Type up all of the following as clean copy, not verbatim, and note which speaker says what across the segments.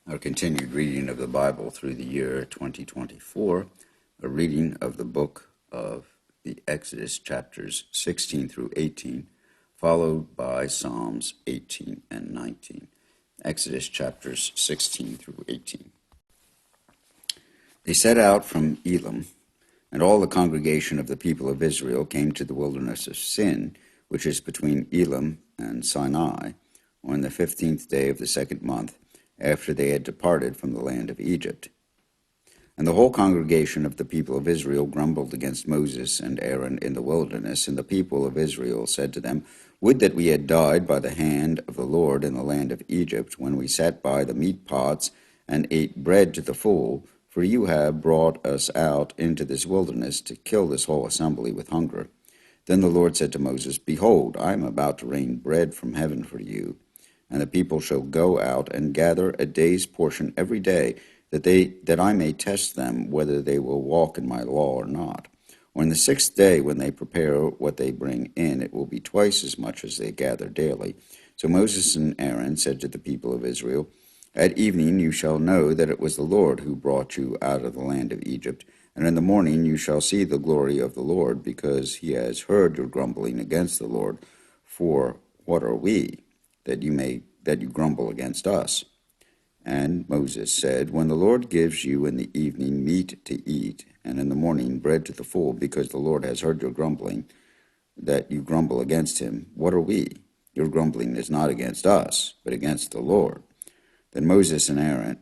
Speaker 1: Our continued reading of the Bible through the year 2024, a reading of the book of the Exodus, chapters 16 through 18, followed by Psalms 18 and 19. Exodus chapters 16 through 18. They set out from Elim, and all the congregation of the people of Israel came to the wilderness of Sin, which is between Elim and Sinai, on the 15th day of the second month, after they had departed from the land of Egypt. And the whole congregation of the people of Israel grumbled against Moses and Aaron in the wilderness, and the people of Israel said to them, Would that we had died by the hand of the Lord in the land of Egypt, when we sat by the meat pots and ate bread to the full, for you have brought us out into this wilderness to kill this whole assembly with hunger. Then the Lord said to Moses, Behold, I am about to rain bread from heaven for you, and the people shall go out and gather a day's portion every day, that I may test them whether they will walk in my law or not. On the sixth day, when they prepare what they bring in, it will be twice as much as they gather daily. So Moses and Aaron said to the people of Israel, At evening you shall know that it was the Lord who brought you out of the land of Egypt, and in the morning you shall see the glory of the Lord, because he has heard your grumbling against the Lord. For what are we, that you grumble against us? And Moses said, When the Lord gives you in the evening meat to eat, and in the morning bread to the full, because the Lord has heard your grumbling, that you grumble against him, what are we? Your grumbling is not against us, but against the Lord. Then Moses and Aaron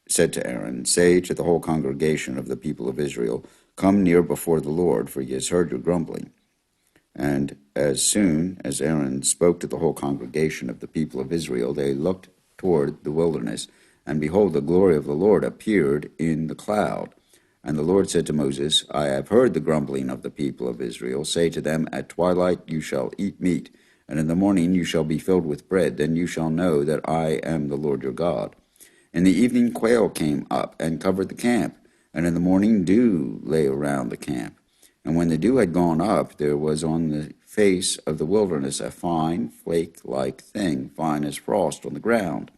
Speaker 1: said to Aaron, Say to the whole congregation of the people of Israel, Come near before the Lord, for he has heard your grumbling. And as soon as Aaron spoke to the whole congregation of the people of Israel, they looked toward the wilderness, and behold, the glory of the Lord appeared in the cloud. And the Lord said to Moses, I have heard the grumbling of the people of Israel. Say to them, At twilight you shall eat meat, and in the morning you shall be filled with bread. Then you shall know that I am the Lord your God. In the evening quail came up and covered the camp, and in the morning dew lay around the camp. And when the dew had gone up, there was on the face of the wilderness a fine, flake-like thing, fine as frost on the ground.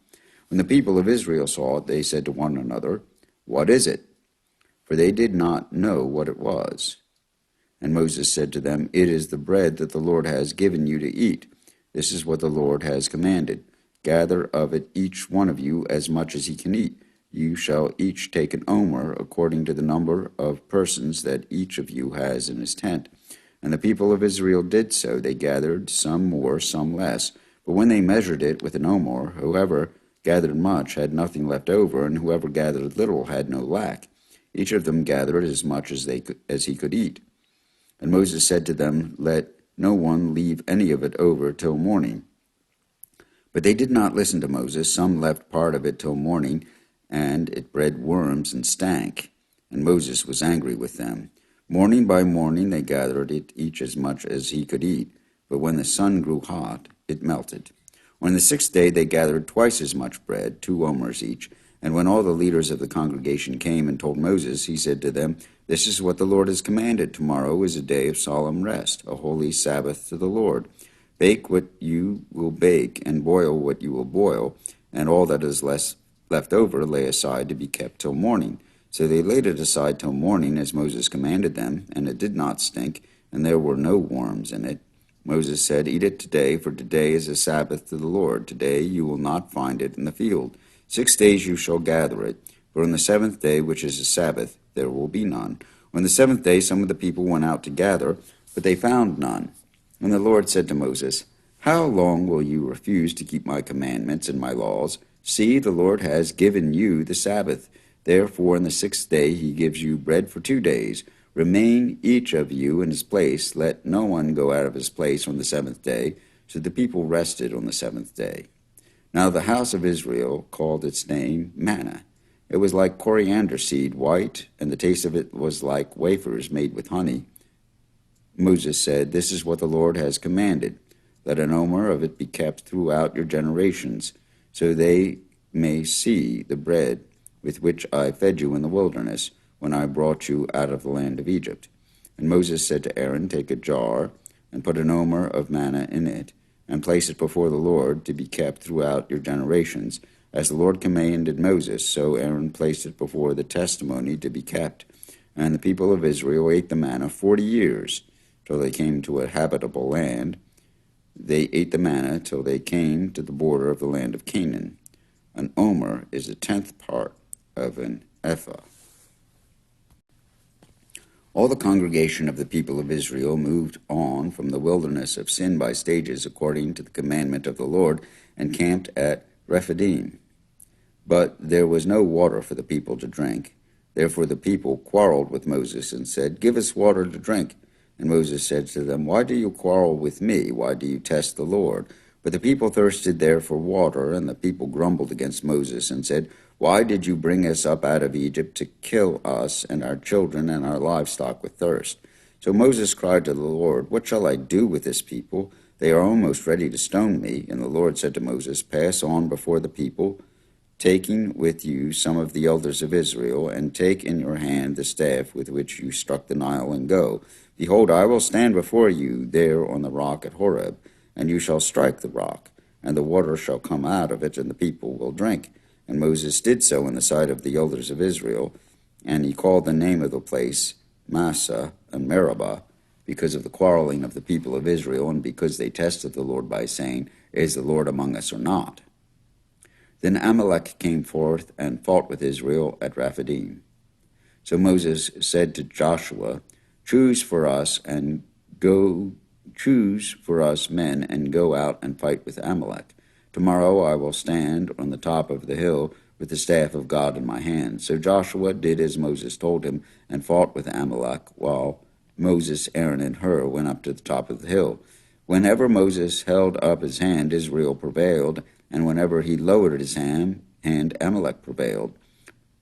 Speaker 1: When the people of Israel saw it, they said to one another, What is it? For they did not know what it was. And Moses said to them, It is the bread that the Lord has given you to eat. This is what the Lord has commanded. Gather of it each one of you as much as he can eat. You shall each take an omer, according to the number of persons that each of you has in his tent. And the people of Israel did so. They gathered, some more, some less. But when they measured it with an omer, whoever gathered much had nothing left over, and whoever gathered little had no lack. Each of them gathered as much as he could eat. And Moses said to them, Let no one leave any of it over till morning. But they did not listen to Moses. Some left part of it till morning, and it bred worms and stank. And Moses was angry with them. Morning by morning they gathered it, each as much as he could eat. But when the sun grew hot, it melted. On the sixth day they gathered twice as much bread, 2 omers each. And when all the leaders of the congregation came and told Moses, he said to them, This is what the Lord has commanded. Tomorrow is a day of solemn rest, a holy Sabbath to the Lord. Bake what you will bake, and boil what you will boil, and all that is left over lay aside to be kept till morning. So they laid it aside till morning, as Moses commanded them, and it did not stink, and there were no worms in it. Moses said, Eat it today, for today is a Sabbath to the Lord. Today you will not find it in the field. 6 days you shall gather it, but on the seventh day, which is a Sabbath, there will be none. On the seventh day some of the people went out to gather, but they found none. And the Lord said to Moses, How long will you refuse to keep my commandments and my laws? See, the Lord has given you the Sabbath. Therefore, in the 6th day he gives you bread for 2 days. Remain each of you in his place. Let no one go out of his place on the 7th day. So the people rested on the 7th day. Now the house of Israel called its name manna. It was like coriander seed, white, and the taste of it was like wafers made with honey. Moses said, This is what the Lord has commanded. Let an omer of it be kept throughout your generations, so they may see the bread with which I fed you in the wilderness, when I brought you out of the land of Egypt. And Moses said to Aaron, Take a jar, and put an omer of manna in it, and place it before the Lord to be kept throughout your generations. As the Lord commanded Moses, so Aaron placed it before the testimony to be kept. And the people of Israel ate the manna 40 years, till they came to a habitable land. They ate the manna till they came to the border of the land of Canaan. An omer is a 10th part of an ephah. All the congregation of the people of Israel moved on from the wilderness of sin by stages according to the commandment of the Lord, and camped at Rephidim. But there was no water for the people to drink. Therefore the people quarreled with Moses and said, "Give us water to drink." And Moses said to them, "Why do you quarrel with me? Why do you test the Lord?" But the people thirsted there for water, and the people grumbled against Moses and said, "Why did you bring us up out of Egypt to kill us and our children and our livestock with thirst?" So Moses cried to the Lord, "What shall I do with this people? They are almost ready to stone me." And the Lord said to Moses, "Pass on before the people, taking with you some of the elders of Israel, and take in your hand the staff with which you struck the Nile, and go. Behold, I will stand before you there on the rock at Horeb, and you shall strike the rock, and the water shall come out of it, and the people will drink." And Moses did so in the sight of the elders of Israel, and he called the name of the place Massah and Meribah, because of the quarreling of the people of Israel, and because they tested the Lord by saying, "Is the Lord among us or not?" Then Amalek came forth and fought with Israel at Rephidim. So Moses said to Joshua, Choose for us men, and go out and fight with Amalek. Tomorrow I will stand on the top of the hill with the staff of God in my hand." So Joshua did as Moses told him, and fought with Amalek, while Moses, Aaron, and Hur went up to the top of the hill. Whenever Moses held up his hand, Israel prevailed, and whenever he lowered his hand, Amalek prevailed.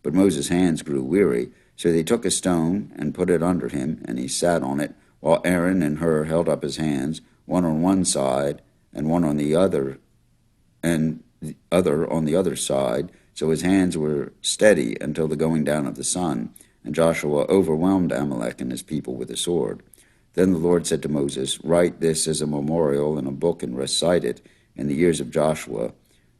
Speaker 1: But Moses' hands grew weary, so they took a stone and put it under him, and he sat on it, while Aaron and Hur held up his hands, one on one side and one on the other, and the other on the other side, so his hands were steady until the going down of the sun. And Joshua overwhelmed Amalek and his people with the sword. Then the Lord said to Moses, "Write this as a memorial in a book and recite it in the ears of Joshua,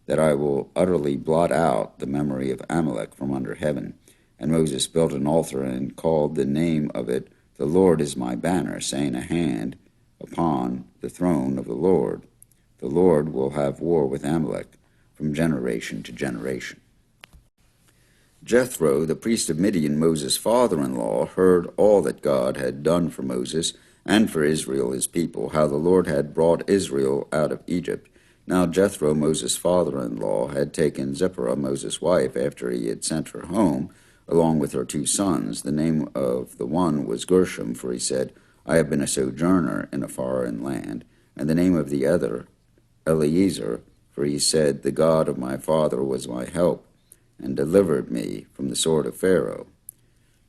Speaker 1: that I will utterly blot out the memory of Amalek from under heaven." And Moses built an altar and called the name of it, "The Lord is my banner," saying, "A hand upon the throne of the Lord. The Lord will have war with Amalek from generation to generation." Jethro, the priest of Midian, Moses' father-in-law, heard all that God had done for Moses and for Israel his people, how the Lord had brought Israel out of Egypt. Now Jethro, Moses' father-in-law, had taken Zipporah, Moses' wife, after he had sent her home, along with her 2 sons. The name of the one was Gershom, for he said, "I have been a sojourner in a foreign land." And the name of the other, Eliezer, for he said, "The God of my father was my help, and delivered me from the sword of Pharaoh."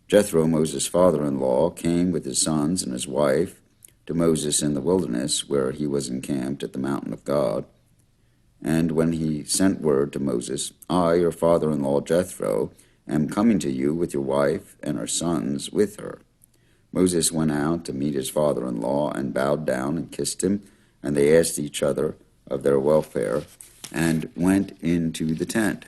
Speaker 1: Jethro, Moses' father-in-law, came with his sons and his wife to Moses in the wilderness, where he was encamped at the mountain of God. And when he sent word to Moses, "I, your father-in-law Jethro, am coming to you with your wife and her sons with her," Moses went out to meet his father-in-law and bowed down and kissed him, and they asked each other of their welfare and went into the tent.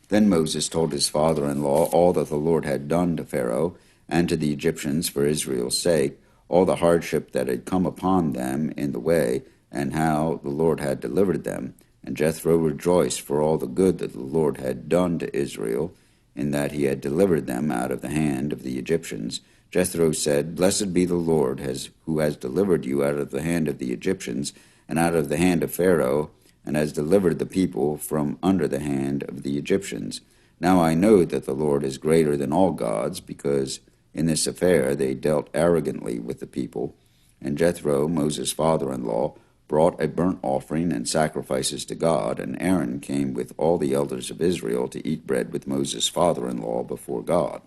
Speaker 1: Then Moses told his father-in-law all that the Lord had done to Pharaoh and to the Egyptians for Israel's sake, all the hardship that had come upon them in the way, and how the Lord had delivered them. And Jethro rejoiced for all the good that the Lord had done to Israel, in that he had delivered them out of the hand of the Egyptians. Jethro said, "Blessed be the Lord, who has delivered you out of the hand of the Egyptians, and out of the hand of Pharaoh, and has delivered the people from under the hand of the Egyptians. Now I know that the Lord is greater than all gods, because in this affair they dealt arrogantly with the people." And Jethro, Moses' father-in-law, brought a burnt offering and sacrifices to God, and Aaron came with all the elders of Israel to eat bread with Moses' father-in-law before God.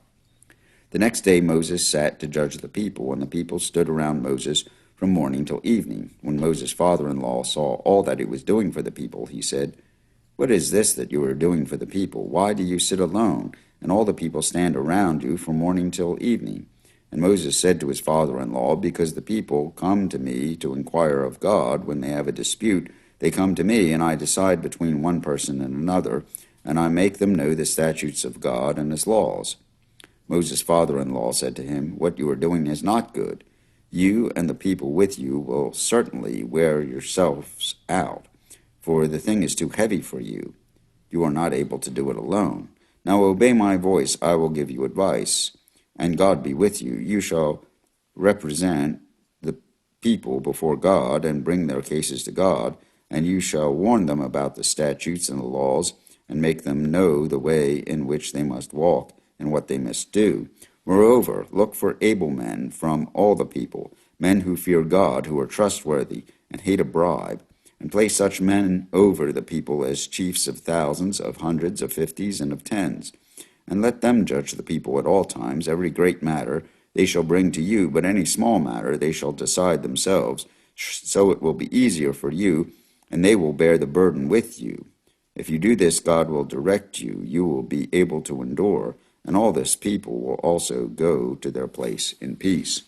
Speaker 1: The next day Moses sat to judge the people, and the people stood around Moses from morning till evening. When Moses' father-in-law saw all that he was doing for the people, he said, "What is this that you are doing for the people? Why do you sit alone, and all the people stand around you from morning till evening?" And Moses said to his father-in-law, "Because the people come to me to inquire of God when they have a dispute They come to me, and I decide between one person and another, and I make them know the statutes of God and his laws. Moses' father-in-law said to him, What you are doing is not good. You and the people with you will certainly wear yourselves out, for the thing is too heavy for you. You are not able to do it alone. Now obey my voice, I will give you advice, and God be with you. You shall represent the people before God and bring their cases to God, and you shall warn them about the statutes and the laws, and make them know the way in which they must walk and what they must do. Moreover, look for able men from all the people, men who fear God, who are trustworthy and hate a bribe, and place such men over the people as chiefs of thousands, of hundreds, of fifties, and of tens. And let them judge the people at all times. Every great matter they shall bring to you, but any small matter they shall decide themselves. So it will be easier for you, and they will bear the burden with you. If you do this, God will direct you. You will be able to endure, and all this people will also go to their place in peace.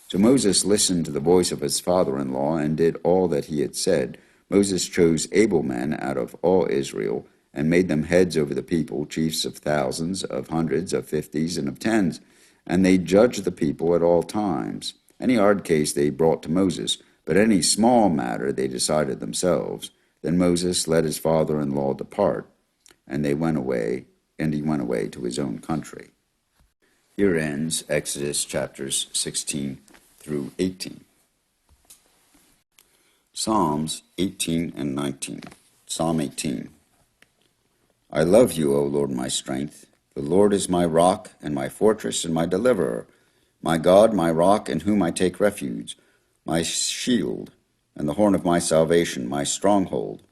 Speaker 1: So Moses listened to the voice of his father-in-law and did all that he had said. Moses chose able men out of all Israel and made them heads over the people, chiefs of thousands, of hundreds, of fifties, and of tens. And they judged the people at all times. Any hard case they brought to Moses, but any small matter they decided themselves. Then Moses let his father-in-law depart, and he went away to his own country. Here ends Exodus chapters 16 through 18. Psalms 18 and 19. Psalm 18. I love you, O Lord, my strength. The Lord is my rock and my fortress and my deliverer, my God, my rock, in whom I take refuge, my shield and the horn of my salvation, my stronghold.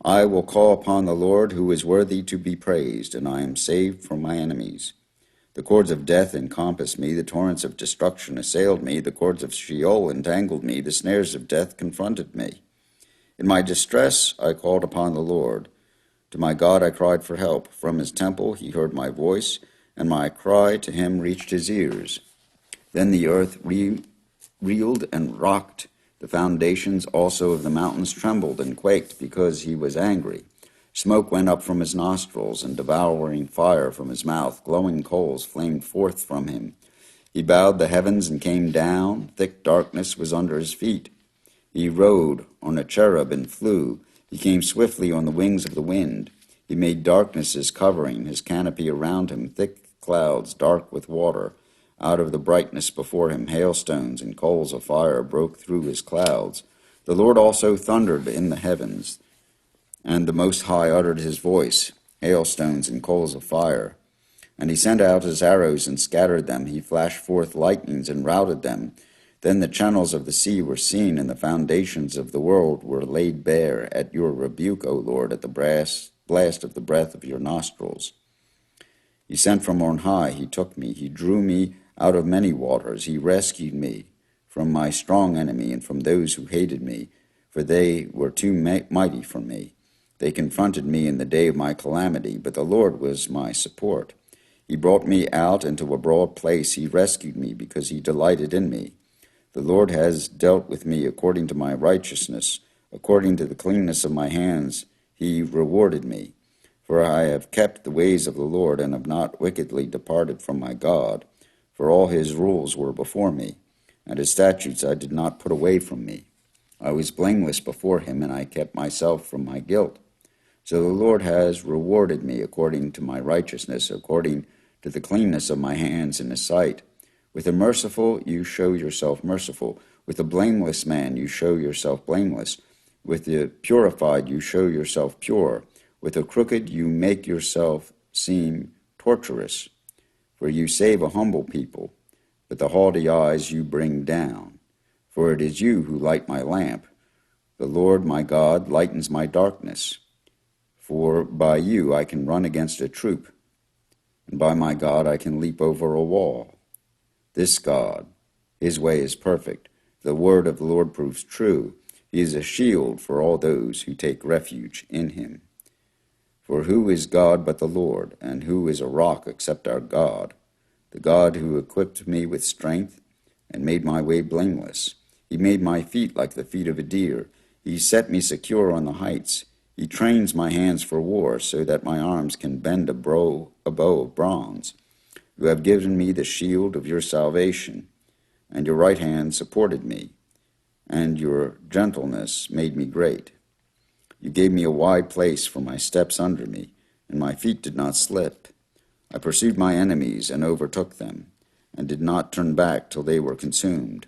Speaker 1: I will call upon the Lord, who is worthy to be praised, and I am saved from my enemies. The cords of death encompassed me, the torrents of destruction assailed me, the cords of Sheol entangled me, the snares of death confronted me. In my distress I called upon the Lord. To my God I cried for help. From his temple he heard my voice, and my cry to him reached his ears. Then the earth reeled and rocked. The foundations also of the mountains trembled and quaked because he was angry. Smoke went up from his nostrils, and devouring fire from his mouth. Glowing coals flamed forth from him. He bowed the heavens and came down. Thick darkness was under his feet. He rode on a cherub and flew. He came swiftly on the wings of the wind. He made darkness his covering, his canopy around him, thick clouds dark with water. Out of the brightness before him, hailstones and coals of fire broke through his clouds. The Lord also thundered in the heavens, and the Most High uttered his voice, hailstones and coals of fire. And he sent out his arrows and scattered them. He flashed forth lightnings and routed them. Then the channels of the sea were seen, and the foundations of the world were laid bare at your rebuke, O Lord, at the blast of the breath of your nostrils. He sent from on high, he took me, he drew me out of many waters. He rescued me from my strong enemy and from those who hated me, for they were too mighty for me. They confronted me in the day of my calamity, but the Lord was my support. He brought me out into a broad place. He rescued me because he delighted in me. The Lord has dealt with me according to my righteousness. According to the cleanness of my hands, he rewarded me. For I have kept the ways of the Lord and have not wickedly departed from my God. For all his rules were before me, and his statutes I did not put away from me. I was blameless before him, and I kept myself from my guilt. So the Lord has rewarded me according to my righteousness, according to the cleanness of my hands in his sight. With the merciful you show yourself merciful. With the blameless man you show yourself blameless. With the purified you show yourself pure. With the crooked you make yourself seem tortuous. For you save a humble people, but the haughty eyes you bring down. For it is you who light my lamp. The Lord my God lightens my darkness. For by you I can run against a troop, and by my God I can leap over a wall. This God, his way is perfect. The word of the Lord proves true. He is a shield for all those who take refuge in him. For who is God but the Lord, and who is a rock except our God? The God who equipped me with strength and made my way blameless. He made my feet like the feet of a deer. He set me secure on the heights. He trains my hands for war so that my arms can bend a bow of bronze. You have given me the shield of your salvation, and your right hand supported me, and your gentleness made me great. You gave me a wide place for my steps under me, and my feet did not slip. I pursued my enemies and overtook them, and did not turn back till they were consumed.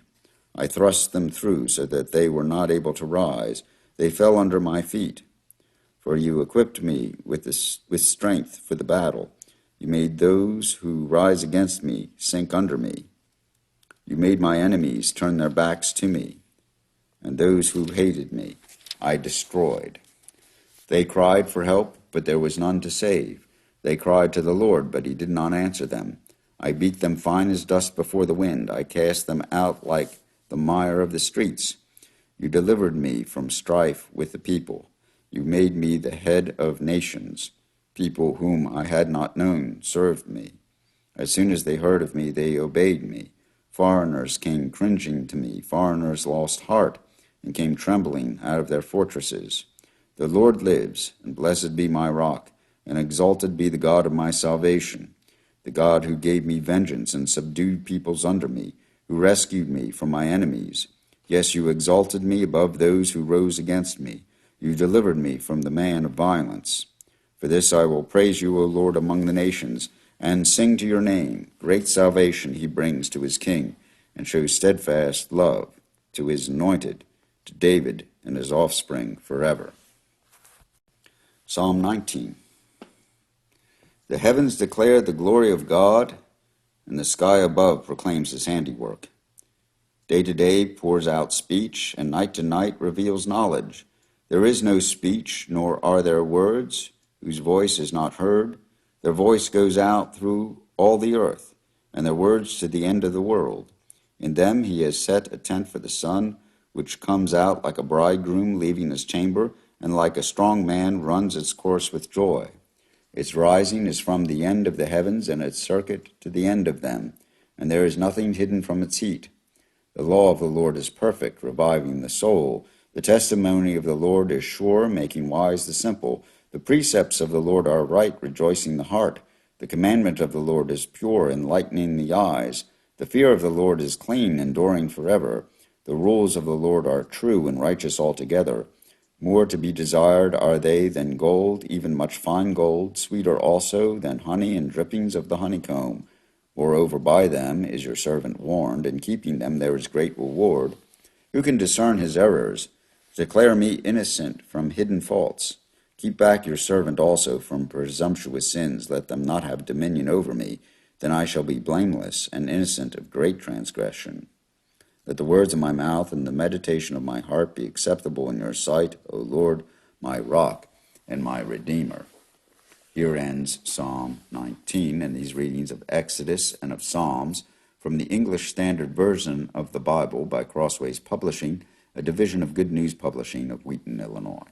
Speaker 1: I thrust them through so that they were not able to rise. They fell under my feet. For you equipped me with strength for the battle. You made those who rise against me sink under me. You made my enemies turn their backs to me, and those who hated me I destroyed. They cried for help, but there was none to save. They cried to the Lord, but he did not answer them. I beat them fine as dust before the wind. I cast them out like the mire of the streets. You delivered me from strife with the people. You made me the head of nations. People whom I had not known served me. As soon as they heard of me, they obeyed me. Foreigners came cringing to me. Foreigners lost heart and came trembling out of their fortresses. The Lord lives, and blessed be my rock, and exalted be the God of my salvation, the God who gave me vengeance and subdued peoples under me, who rescued me from my enemies. Yes, you exalted me above those who rose against me. You delivered me from the man of violence. For this I will praise you, O Lord, among the nations, and sing to your name. Great salvation he brings to his king, and shows steadfast love to his anointed, to David and his offspring forever. Psalm 19. The heavens declare the glory of God, and the sky above proclaims his handiwork. Day to day pours out speech, and night to night reveals knowledge. There is no speech, nor are there words, whose voice is not heard. Their voice goes out through all the earth, and their words to the end of the world. In them he has set a tent for the sun, which comes out like a bridegroom leaving his chamber, and like a strong man runs its course with joy. Its rising is from the end of the heavens, and its circuit to the end of them, and there is nothing hidden from its heat. The law of the Lord is perfect, reviving the soul. The testimony of the Lord is sure, making wise the simple. The precepts of the Lord are right, rejoicing the heart. The commandment of the Lord is pure, enlightening the eyes. The fear of the Lord is clean, enduring forever. The rules of the Lord are true and righteous altogether. More to be desired are they than gold, even much fine gold, sweeter also than honey and drippings of the honeycomb. Moreover, by them is your servant warned, and keeping them there is great reward. Who can discern his errors? Declare me innocent from hidden faults. Keep back your servant also from presumptuous sins. Let them not have dominion over me. Then I shall be blameless and innocent of great transgression. Let the words of my mouth and the meditation of my heart be acceptable in your sight, O Lord, my rock and my redeemer. Here ends Psalm 19 and these readings of Exodus and of Psalms from the English Standard Version of the Bible by Crossways Publishing, a division of Good News Publishing of Wheaton, Illinois.